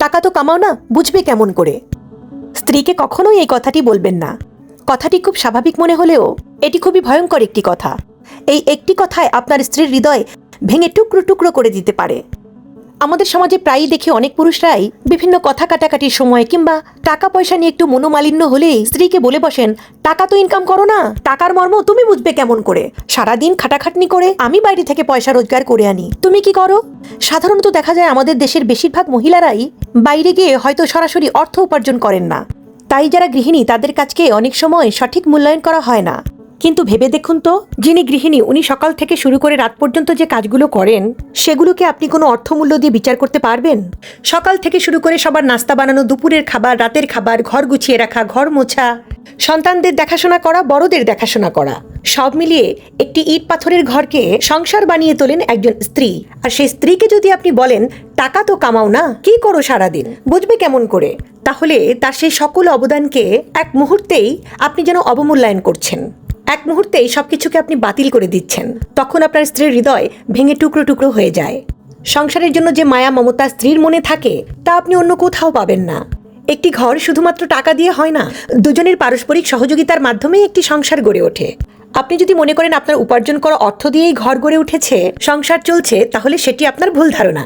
টাকা তো কামাও না, বুঝবে কেমন করে? স্ত্রীকে কখনোই এই কথাটি বলবেন না। কথাটি খুব স্বাভাবিক মনে হলেও এটি খুবই ভয়ঙ্কর একটি কথা। এই একটি কথায় আপনার স্ত্রীর হৃদয় ভেঙে টুকরো টুকরো করে দিতে পারে। আমাদের সমাজে প্রায়ই দেখি অনেক পুরুষরাই বিভিন্ন কথা কাটাকাটির সময় কিংবা টাকা পয়সা নিয়ে একটু মনোমালিন্য হলেই স্ত্রীকে বলে বসেন, টাকা তো ইনকাম করো না, টাকার মর্ম তুমি বুঝবে কেমন করে? সারাদিন খাটাখাটনি করে আমি বাইরে থেকে পয়সা রোজগার করে আনি, তুমি কি করো? সাধারণত দেখা যায় আমাদের দেশের বেশিরভাগ মহিলারাই বাইরে গিয়ে হয়তো সরাসরি অর্থ উপার্জন করেন না। তাই যারা গৃহিণী তাদের কাজকে অনেক সময় সঠিক মূল্যায়ন করা হয় না। কিন্তু ভেবে দেখুন তো, যিনি গৃহিণী উনি সকাল থেকে শুরু করে রাত পর্যন্ত যে কাজগুলো করেন সেগুলোকে আপনি কোনো অর্থমূল্য দিয়ে বিচার করতে পারবেন? সকাল থেকে শুরু করে সবার নাস্তা বানানো, দুপুরের খাবার, রাতের খাবার, ঘর গুছিয়ে রাখা, ঘর মোছা, সন্তানদের দেখাশোনা করা, বড়দের দেখাশোনা করা, সব মিলিয়ে একটি ইট পাথরের ঘরকে সংসার বানিয়ে তোলেন একজন স্ত্রী। আর সেই স্ত্রীকে যদি আপনি বলেন টাকা তো কামাও না, কি করো সারাদিন, বুঝবে কেমন করে? তাহলে তার সেই সকল অবদানকে এক মুহূর্তেই আপনি যেন অবমূল্যায়ন করছেন। এক মুহূর্তেই সবকিছুকে আপনি বাতিল করে দিচ্ছেন। তখন আপনার স্ত্রীর হৃদয় ভেঙে টুকরো টুকরো হয়ে যায়। সংসারের জন্য যে মায়া মমতা স্ত্রীর মনে থাকে তা আপনি অন্য কোথাও পাবেন না। একটি ঘর শুধুমাত্র টাকা দিয়ে হয় না, দুজনের পারস্পরিক সহযোগিতার মাধ্যমেই একটি সংসার গড়ে ওঠে। আপনি যদি মনে করেন আপনার উপার্জন করা অর্থ দিয়েই ঘর গড়ে উঠেছে, সংসার চলছে, তাহলে সেটি আপনার ভুল ধারণা।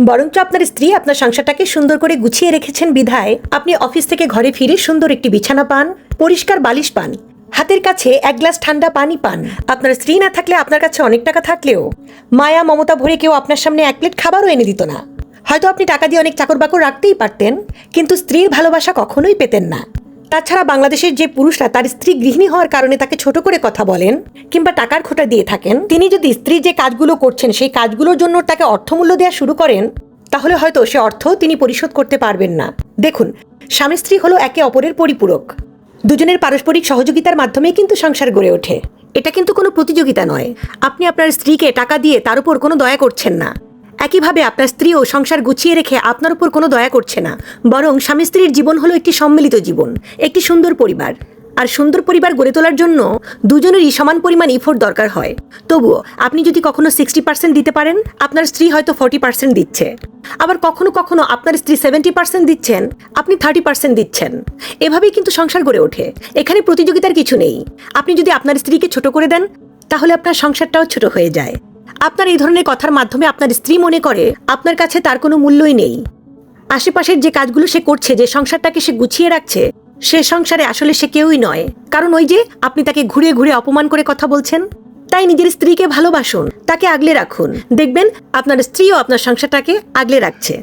বরঞ্চ আপনার স্ত্রী আপনার সংসারটাকে সুন্দর করে গুছিয়ে রেখেছেন বিধায় আপনি অফিস থেকে ঘরে ফিরে সুন্দর একটি বিছানা পান, পরিষ্কার বালিশ পান, হাতের কাছে এক গ্লাস ঠান্ডা পানি পান। আপনার স্ত্রী না থাকলে আপনার কাছে অনেক টাকা থাকলেও মায়া মমতা ভরে কেউ আপনার সামনে এক প্লেট খাবারও এনে দিত না। হয়তো আপনি টাকা দিয়ে অনেক চাকর বাকর রাখতেই পারতেন, কিন্তু স্ত্রীর ভালোবাসা কখনোই পেতেন না। তাছাড়া বাংলাদেশের যে পুরুষরা তার স্ত্রী গৃহিণী হওয়ার কারণে তাকে ছোট করে কথা বলেন কিংবা টাকার খোঁটা দিয়ে থাকেন, তিনি যদি স্ত্রী যে কাজগুলো করছেন সেই কাজগুলোর জন্য তাকে অর্থমূল্য দেওয়া শুরু করেন, তাহলে হয়তো সে অর্থ তিনি পরিশোধ করতে পারবেন না। দেখুন, স্বামী স্ত্রী হলো একে অপরের পরিপূরক। দুজনের পারস্পরিক সহযোগিতার মাধ্যমেই কিন্তু সংসার গড়ে ওঠে। এটা কিন্তু কোনো প্রতিযোগিতা নয়। আপনি আপনার স্ত্রীকে টাকা দিয়ে তার উপর কোনো দয়া করছেন না। একইভাবে আপনার স্ত্রীও সংসার গুছিয়ে রেখে আপনার উপর কোনো দয়া করছে না। বরং স্বামী স্ত্রীর জীবন হলো একটি সম্মিলিত জীবন, একটি সুন্দর পরিবার। আর সুন্দর পরিবার গড়ে তোলার জন্য দুজনেরই সমান পরিমাণ ইফোর্ট দরকার হয়। তবুও আপনি যদি কখনো 60% দিতে পারেন, আপনার স্ত্রী হয়তো 40% দিচ্ছে। আবার কখনো কখনো আপনার স্ত্রী 70% দিচ্ছেন, আপনি 30% দিচ্ছেন। এভাবেই কিন্তু সংসার গড়ে ওঠে। এখানে প্রতিযোগিতার কিছু নেই। আপনি যদি আপনার স্ত্রীকে ছোট করে দেন, তাহলে আপনার সংসারটাও ছোট হয়ে যায়। আপনার এই ধরনের কথার মাধ্যমে আপনার স্ত্রী মনে করে আপনার কাছে তার কোনো মূল্যই নেই। আশেপাশের যে কাজগুলো সে করছে, যে সংসারটাকে সে গুছিয়ে রাখছে, সে সংসারে আসলে সে কেউই নয়। কারণ ওই যে আপনি তাকে ঘুরে ঘুরে অপমান করে কথা বলছেন। তাই নিজের স্ত্রীকে ভালোবাসুন, তাকে আগলে রাখুন। দেখবেন আপনার স্ত্রীও আপনার সংসারটাকে আগলে রাখছে।